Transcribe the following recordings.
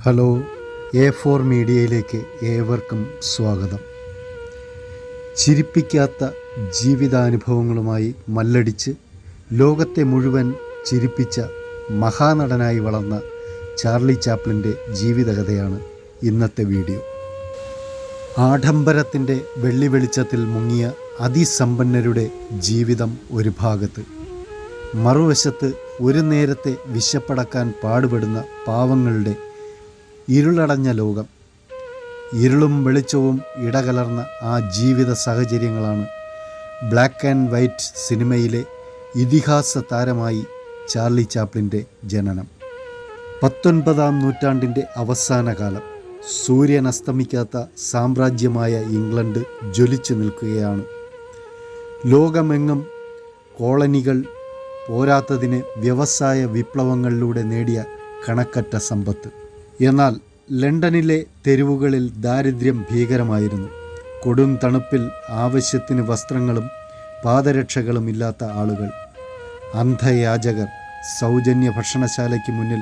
Hello, A4 മീഡിയയിലേക്ക് ഏവർക്കും സ്വാഗതം. ചിരിപ്പിക്കാത്ത ജീവിതാനുഭവങ്ങളുമായി മല്ലടിച്ച് ലോകത്തെ മുഴുവൻ ചിരിപ്പിച്ച മഹാനടനായി വളർന്ന ചാർലി ചാപ്ലിൻ്റെ ജീവിതകഥയാണ് ഇന്നത്തെ വീഡിയോ. ആഡംബരത്തിൻ്റെ വെള്ളി വെളിച്ചത്തിൽ മുങ്ങിയ അതിസമ്പന്നരുടെ ജീവിതം ഒരു ഭാഗത്ത്, മറുവശത്ത് ഒരു നേരത്തെ വിശപ്പടക്കാൻ പാടുപെടുന്ന പാവങ്ങളുടെ ഇരുളടഞ്ഞ ലോകം. ഇരുളും വെളിച്ചവും ഇടകലർന്ന ആ ജീവിത സാഹചര്യങ്ങളാണ് ബ്ലാക്ക് ആൻഡ് വൈറ്റ് സിനിമയിലെ ഇതിഹാസ താരമായി ചാർലി ചാപ്ലിൻ്റെ ജനനം. 19-ാം നൂറ്റാണ്ടിൻ്റെ അവസാന കാലം. സൂര്യൻ അസ്തമിക്കാത്ത സാമ്രാജ്യമായ ഇംഗ്ലണ്ട് ജ്വലിച്ചു നിൽക്കുകയാണ്. ലോകമെങ്ങും കോളനികൾ പോരാത്തതിന് വ്യവസായ വിപ്ലവങ്ങളിലൂടെ നേടിയ കണക്കറ്റ സമ്പത്ത്. എന്നാൽ ലണ്ടനിലെ തെരുവുകളിൽ ദാരിദ്ര്യം ഭീകരമായിരുന്നു. കൊടും തണുപ്പിൽ ആവശ്യത്തിന് വസ്ത്രങ്ങളും പാദരക്ഷകളും ഇല്ലാത്ത ആളുകൾ, അന്ധയാചകർ, സൗജന്യ ഭക്ഷണശാലയ്ക്ക് മുന്നിൽ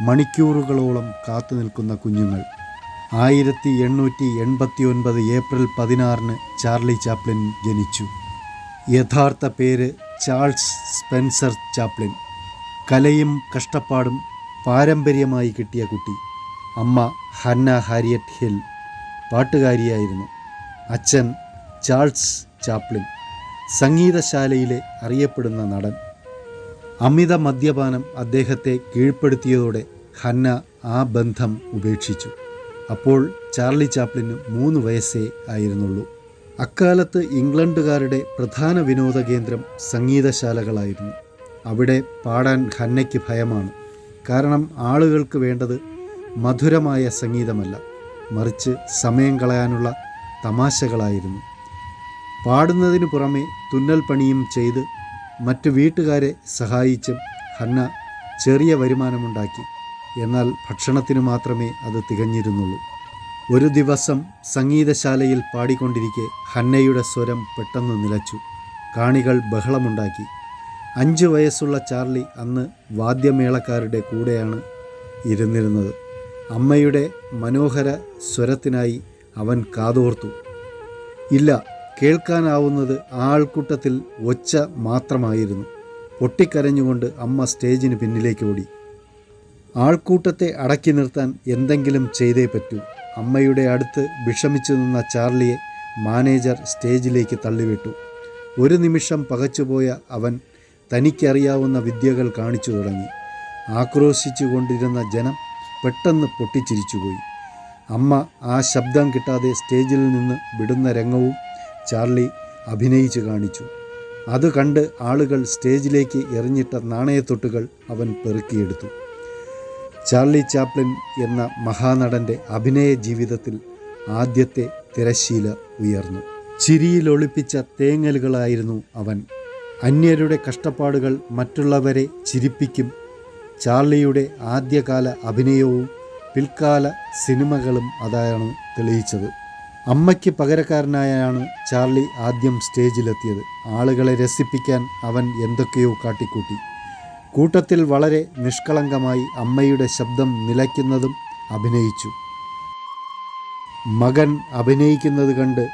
മണിക്കൂറുകളോളം കാത്തു നിൽക്കുന്ന കുഞ്ഞുങ്ങൾ. 1889 ഏപ്രിൽ 16 ചാർലി ചാപ്ലിൻ ജനിച്ചു. യഥാർത്ഥ പേര് ചാൾസ് സ്പെൻസർ ചാപ്ലിൻ. കലയും കഷ്ടപ്പാടും പാരമ്പര്യമായി കിട്ടിയ കുട്ടി. അമ്മ ഹന്ന ഹാരിയറ്റ് ഹിൽ, പാട്ടുകാരിയായിരുന്നു. അച്ഛൻ ചാൾസ് ചാപ്ലിൻ, സംഗീതശാലയിലെ അറിയപ്പെടുന്ന നടൻ. അമിത മദ്യപാനം അദ്ദേഹത്തെ കീഴ്പ്പെടുത്തിയതോടെ ഹന്ന ആ ബന്ധം ഉപേക്ഷിച്ചു. അപ്പോൾ ചാർലി ചാപ്ലിന് 3 വയസ്സേ ആയിരുന്നുള്ളൂ. അക്കാലത്ത് ഇംഗ്ലണ്ടുകാരുടെ പ്രധാന വിനോദ കേന്ദ്രം സംഗീതശാലകളായിരുന്നു. അവിടെ പാടാൻ ഹന്നയ്ക്ക് ഭയമാണ്. കാരണം ആളുകൾക്ക് വേണ്ടത് മധുരമായ സംഗീതമല്ല, മറിച്ച് സമയം കളയാനുള്ള തമാശകളായിരുന്നു. പാടുന്നതിനു പുറമെ തുന്നൽ പണിയും ചെയ്ത് മറ്റു വീട്ടുകാരെ സഹായിച്ചും ഹന്ന ചെറിയ വരുമാനമുണ്ടാക്കി. എന്നാൽ ഭക്ഷണത്തിന് മാത്രമേ അത് തികഞ്ഞിരുന്നുള്ളൂ. ഒരു ദിവസം സംഗീതശാലയിൽ പാടിക്കൊണ്ടിരിക്കെ ഹന്നയുടെ സ്വരം പെട്ടെന്ന് നിലച്ചു. കാണികൾ ബഹളമുണ്ടാക്കി. 5 വയസ്സുള്ള ചാർലി അന്ന് വാദ്യമേളക്കാരുടെ കൂടെയാണ് ഇരുന്നിരുന്നത്. അമ്മയുടെ മനോഹര സ്വരത്തിനായി അവൻ കാതോർത്തു. ഇല്ല, കേൾക്കാനാവുന്നത് ആൾക്കൂട്ടത്തിൽ ഒച്ച മാത്രമായിരുന്നു. പൊട്ടിക്കരഞ്ഞുകൊണ്ട് അമ്മ സ്റ്റേജിന് പിന്നിലേക്ക് ഓടി. ആൾക്കൂട്ടത്തെ അടക്കി നിർത്താൻ എന്തെങ്കിലും ചെയ്തേ പറ്റൂ. അമ്മയുടെ അടുത്ത് വിഷമിച്ചു നിന്ന ചാർലിയെ മാനേജർ സ്റ്റേജിലേക്ക് തള്ളിവിട്ടു. ഒരു നിമിഷം പകച്ചുപോയ അവൻ തനിക്കറിയാവുന്ന വിദ്യകൾ കാണിച്ചു തുടങ്ങി. ആക്രോശിച്ചു കൊണ്ടിരുന്ന ജനം പെട്ടെന്ന് പൊട്ടിച്ചിരിച്ചുപോയി. അമ്മ ആ ശബ്ദം കിട്ടാതെ സ്റ്റേജിൽ നിന്ന് വിടുന്ന രംഗവും ചാർലി അഭിനയിച്ചു കാണിച്ചു. അത് കണ്ട് ആളുകൾ സ്റ്റേജിലേക്ക് എറിഞ്ഞിട്ട നാണയത്തൊട്ടുകൾ അവൻ പെറുക്കിയെടുത്തു. ചാർലി ചാപ്ലിൻ എന്ന മഹാനടൻ്റെ അഭിനയ ജീവിതത്തിൽ ആദ്യത്തെ തിരശ്ശീല ഉയർന്നു. ചിരിയിലൊളിപ്പിച്ച തേങ്ങലുകളായിരുന്നു അവൻ. അന്യരുടെ കഷ്ടപ്പാടുകൾ മറ്റുള്ളവരെ ചിരിപ്പിക്കും. ചാർലിയുടെ ആദ്യകാല അഭിനയവും പിൽക്കാല സിനിമകളും അതാണ് തെളിയിച്ചത്. അമ്മയ്ക്ക് പകരക്കാരനായാണ് ചാർലി ആദ്യം സ്റ്റേജിലെത്തിയത്. ആളുകളെ രസിപ്പിക്കാൻ അവൻ എന്തൊക്കെയോ കാട്ടിക്കൂട്ടി. കൂട്ടത്തിൽ വളരെ നിഷ്കളങ്കമായി അമ്മയുടെ ശബ്ദം നിലയ്ക്കുന്നതും അഭിനയിച്ചു. മകൻ അഭിനയിക്കുന്നത് കണ്ട്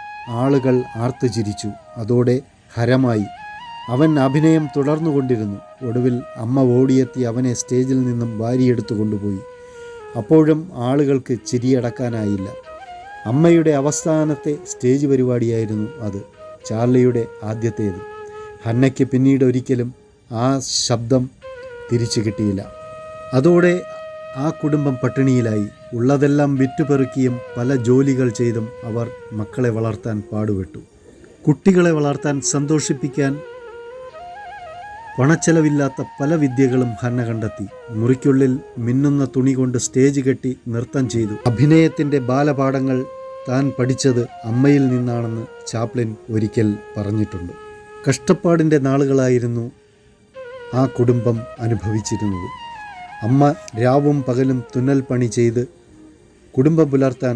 ആളുകൾ ആർത്തുചിരിച്ചു. അതോടെ ഹരമായി. അവൻ അഭിനയം തുടർന്നുകൊണ്ടിരുന്നു. ഒടുവിൽ അമ്മ ഓടിയെത്തി അവനെ സ്റ്റേജിൽ നിന്നും വാരിയെടുത്തു കൊണ്ടുപോയി. അപ്പോഴും ആളുകൾക്ക് ചിരിയടക്കാനായില്ല. അമ്മയുടെ അവസാനത്തെ സ്റ്റേജ് പരിപാടിയായിരുന്നു അത്, ചാർലിയുടെ ആദ്യത്തേത്. ഹന്നയ്ക്ക് പിന്നീട് ഒരിക്കലും ആ ശബ്ദം തിരിച്ചു കിട്ടിയില്ല. അതോടെ ആ കുടുംബം പട്ടിണിയിലായി. ഉള്ളതെല്ലാം വിറ്റുപെറുക്കിയും പല ജോലികൾ ചെയ്തും അവർ മക്കളെ വളർത്താൻ പാടുപെട്ടു. കുട്ടികളെ വളർത്താൻ സന്തോഷിപ്പിക്കാൻ പണച്ചെലവില്ലാത്ത പല വിദ്യകളും ഹന്ന കണ്ടെത്തി. മുറിക്കുള്ളിൽ മിന്നുന്ന തുണി കൊണ്ട് സ്റ്റേജ് കെട്ടി നൃത്തം ചെയ്തു. അഭിനയത്തിൻ്റെ ബാലപാഠങ്ങൾ താൻ പഠിച്ചത് അമ്മയിൽ നിന്നാണെന്ന് ചാപ്ലിൻ ഒരിക്കൽ പറഞ്ഞിട്ടുണ്ട്. കഷ്ടപ്പാടിൻ്റെ നാളുകളായിരുന്നു ആ കുടുംബം അനുഭവിച്ചിരുന്നത്. അമ്മ രാവും പകലും തുന്നൽ പണി ചെയ്ത് കുടുംബം പുലർത്താൻ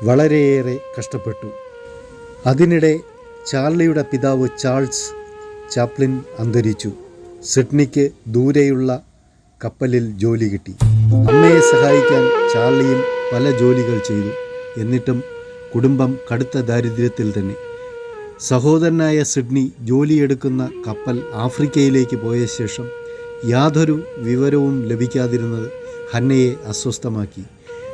വളരെയേറെ കഷ്ടപ്പെട്ടു. അതിനിടെ ചാർലിയുടെ പിതാവ് ചാൾസ് ചാപ്ലിൻ അന്തരിച്ചു. സിഡ്നിക്ക് ദൂരെയുള്ള കപ്പലിൽ ജോലി കിട്ടി. അമ്മയെ സഹായിക്കാൻ ചാർലിയും പല ജോലികൾ ചെയ്തു. എന്നിട്ടും കുടുംബം കടുത്ത ദാരിദ്ര്യത്തിൽ തന്നെ. സഹോദരനായ സിഡ്നി ജോലിയെടുക്കുന്ന കപ്പൽ ആഫ്രിക്കയിലേക്ക് പോയ ശേഷം യാതൊരു വിവരവും ലഭിക്കാതിരുന്നത് ഹന്നയെ അസ്വസ്ഥമാക്കി.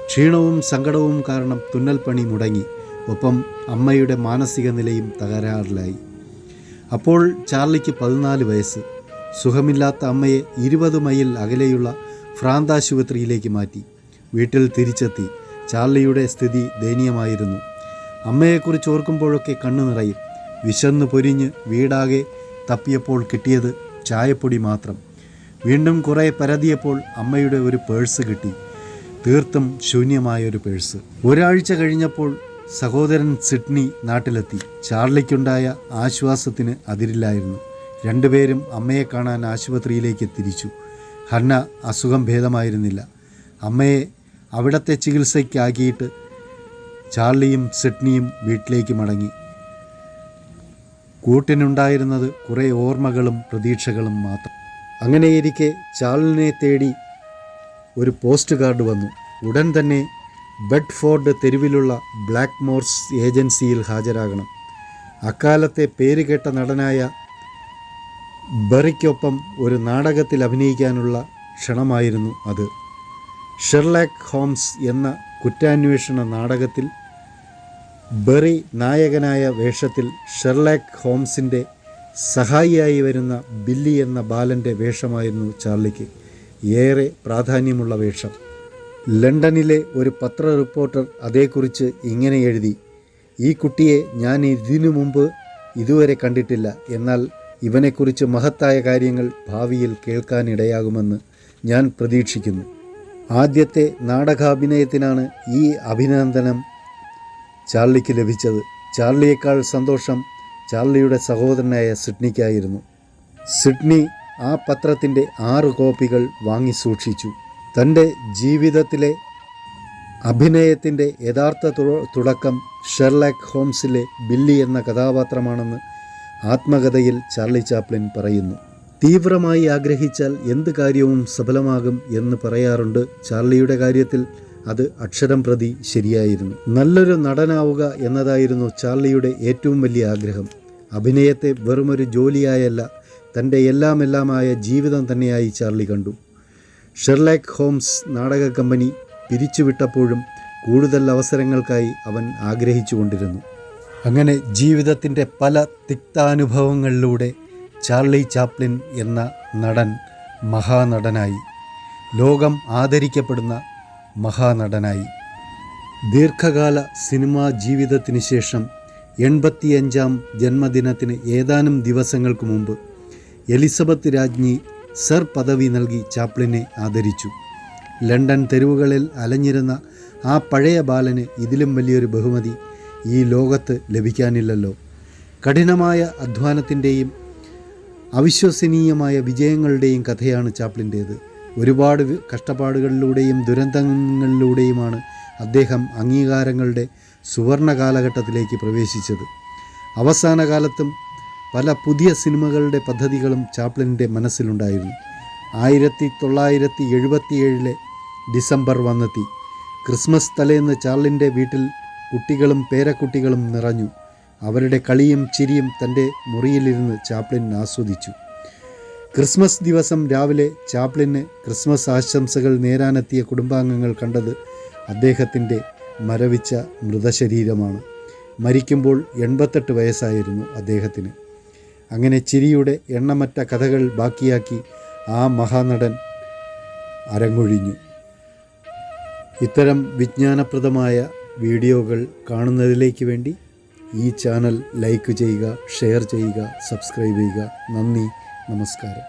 ക്ഷീണവും സങ്കടവും കാരണം തുന്നൽപ്പണി മുടങ്ങി. ഒപ്പം അമ്മയുടെ മാനസിക നിലയും തകരാറിലായി. അപ്പോൾ ചാർലിക്ക് 14 വയസ്സ്. സുഖമില്ലാത്ത അമ്മയെ 20 മൈൽ അകലെയുള്ള ഭ്രാന്താശുപത്രിയിലേക്ക് മാറ്റി. വീട്ടിൽ തിരിച്ചെത്തി. ചാർലിയുടെ സ്ഥിതി ദയനീയമായിരുന്നു. അമ്മയെക്കുറിച്ച് ഓർക്കുമ്പോഴൊക്കെ കണ്ണു നിറയും. വിശന്ന് പൊരിഞ്ഞ് വീടാകെ തപ്പിയപ്പോൾ കിട്ടിയത് ചായപ്പൊടി മാത്രം. വീണ്ടും കുറേ പരതിയപ്പോൾ അമ്മയുടെ ഒരു പേഴ്സ് കിട്ടി. തീർത്തും ശൂന്യമായൊരു പേഴ്സ്. ഒരാഴ്ച കഴിഞ്ഞപ്പോൾ സഹോദരൻ സിഡ്നി നാട്ടിലെത്തി. ചാർലിക്കുണ്ടായ ആശ്വാസത്തിന് അതിരില്ലായിരുന്നു. രണ്ടുപേരും അമ്മയെ കാണാൻ ആശുപത്രിയിലേക്ക് തിരിച്ചു. ഹന്ന അസുഖം ഭേദമായിരുന്നില്ല. അമ്മയെ അവിടത്തെ ചികിത്സയ്ക്കാക്കിയിട്ട് ചാർലിയും സിഡ്നിയും വീട്ടിലേക്ക് മടങ്ങി. കൂട്ടിനുണ്ടായിരുന്നത് കുറേ ഓർമ്മകളും പ്രതീക്ഷകളും മാത്രം. അങ്ങനെയിരിക്കെ ചാർലിനെ തേടി ഒരു പോസ്റ്റ് കാർഡ് വന്നു. ഉടൻ തന്നെ ബെഡ്ഫോർഡ് തെരുവിലുള്ള ബ്ലാക്ക് മോർസ് ഏജൻസിയിൽ ഹാജരാകണം. അക്കാലത്തെ പേരുകേട്ട നടനായ ബറിക്കൊപ്പം ഒരു നാടകത്തിൽ അഭിനയിക്കാനുള്ള ക്ഷണമായിരുന്നു അത്. ഷെർലാക്ക് ഹോംസ് എന്ന കുറ്റാന്വേഷണ നാടകത്തിൽ ബറി നായകനായ വേഷത്തിൽ ഷെർലാക്ക് ഹോംസിൻ്റെ സഹായിയായി വരുന്ന ബില്ലി എന്ന ബാലൻ്റെ വേഷമായിരുന്നു ചാർലിക്ക് ഏറെ പ്രാധാന്യമുള്ള വേഷം. ലണ്ടനിലെ ഒരു പത്ര റിപ്പോർട്ടർ അതേക്കുറിച്ച് ഇങ്ങനെ എഴുതി: ഈ കുട്ടിയെ ഞാൻ ഇതിനു മുമ്പ് ഇതുവരെ കണ്ടിട്ടില്ല. എന്നാൽ ഇവനെക്കുറിച്ച് മഹത്തായ കാര്യങ്ങൾ ഭാവിയിൽ കേൾക്കാനിടയാകുമെന്ന് ഞാൻ പ്രതീക്ഷിക്കുന്നു. ആദ്യത്തെ നാടകാഭിനയത്തിനാണ് ഈ അഭിനന്ദനം ചാർലിക്ക് ലഭിച്ചത്. ചാർലിയേക്കാൾ സന്തോഷം ചാർലിയുടെ സഹോദരനായ സിഡ്നിക്കായിരുന്നു. സിഡ്നി ആ പത്രത്തിൻ്റെ 6 കോപ്പികൾ വാങ്ങി സൂക്ഷിച്ചു. തൻ്റെ ജീവിതത്തിലെ അഭിനയത്തിൻ്റെ യഥാർത്ഥ തുടക്കം ഷെർലാക്ക് ഹോംസിലെ ബില്ലി എന്ന കഥാപാത്രമാണെന്ന് ആത്മകഥയിൽ ചാർലി ചാപ്ലിൻ പറയുന്നു. തീവ്രമായി ആഗ്രഹിച്ചാൽ എന്ത് കാര്യവും സഫലമാകും എന്ന് പറയാറുണ്ട്. ചാർലിയുടെ കാര്യത്തിൽ അത് അക്ഷരം പ്രതി ശരിയായിരുന്നു. നല്ലൊരു നടനാവുക എന്നതായിരുന്നു ചാർലിയുടെ ഏറ്റവും വലിയ ആഗ്രഹം. അഭിനയത്തെ വെറുമൊരു ജോലിയായല്ല, തൻ്റെ എല്ലാമെല്ലാമായ ജീവിതം തന്നെയായി ചാർലി കണ്ടു. ഷെർലാക്ക് ഹോംസ് നാടക കമ്പനി പിരിച്ചുവിട്ടപ്പോഴും കൂടുതൽ അവസരങ്ങൾക്കായി അവൻ ആഗ്രഹിച്ചു കൊണ്ടിരുന്നു. അങ്ങനെ ജീവിതത്തിൻ്റെ പല തിക്താനുഭവങ്ങളിലൂടെ ചാർലി ചാപ്ലിൻ എന്ന നടൻ മഹാനടനായി, ലോകം ആദരിക്കപ്പെടുന്ന മഹാനടനായി. ദീർഘകാല സിനിമാ ജീവിതത്തിന് ശേഷം 85ാം ജന്മദിനത്തിന് ഏതാനും ദിവസങ്ങൾക്ക് മുമ്പ് എലിസബത്ത് രാജ്ഞി സർ പദവി നൽകി ചാപ്ലിനെ ആദരിച്ചു. ലണ്ടൻ തെരുവുകളിൽ അലഞ്ഞിരുന്ന ആ പഴയ ബാലന് ഇതിലും വലിയൊരു ബഹുമതി ഈ ലോകത്ത് ലഭിക്കാനില്ലല്ലോ. കഠിനമായ അധ്വാനത്തിൻ്റെയും അവിശ്വസനീയമായ വിജയങ്ങളുടെയും കഥയാണ് ചാപ്ലിൻ്റേത്. ഒരുപാട് കഷ്ടപ്പാടുകളിലൂടെയും ദുരന്തങ്ങളിലൂടെയുമാണ് അദ്ദേഹം അംഗീകാരങ്ങളുടെ സുവർണ കാലഘട്ടത്തിലേക്ക് പ്രവേശിച്ചത്. അവസാന കാലത്തും പല പുതിയ സിനിമകളുടെ പദ്ധതികളും ചാപ്ലിൻ്റെ മനസ്സിലുണ്ടായിരുന്നു. 1977 ഡിസംബർ വന്നെത്തി. ക്രിസ്മസ് തലേന്ന് ചാർലിൻ്റെ വീട്ടിൽ കുട്ടികളും പേരക്കുട്ടികളും നിറഞ്ഞു. അവരുടെ കളിയും ചിരിയും തൻ്റെ മുറിയിലിരുന്ന് ചാപ്ലിൻ ആസ്വദിച്ചു. ക്രിസ്മസ് ദിവസം രാവിലെ ചാപ്ലിന് ക്രിസ്മസ് ആശംസകൾ നേരാനെത്തിയ കുടുംബാംഗങ്ങൾ കണ്ടത് അദ്ദേഹത്തിൻ്റെ മരവിച്ച മൃതശരീരമാണ്. മരിക്കുമ്പോൾ 88 വയസ്സായിരുന്നു അദ്ദേഹത്തിന്. അങ്ങനെ ചിരിയുടെ എണ്ണമറ്റ കഥകൾ ബാക്കിയാക്കി ആ മഹാനടൻ അരങ്ങൊഴിഞ്ഞു. ഇത്തരം വിജ്ഞാനപ്രദമായ വീഡിയോകൾ കാണുന്നതിലേക്ക് വേണ്ടി ഈ ചാനൽ ലൈക്ക് ചെയ്യുക, ഷെയർ ചെയ്യുക, സബ്സ്ക്രൈബ് ചെയ്യുക. നന്ദി, നമസ്കാരം.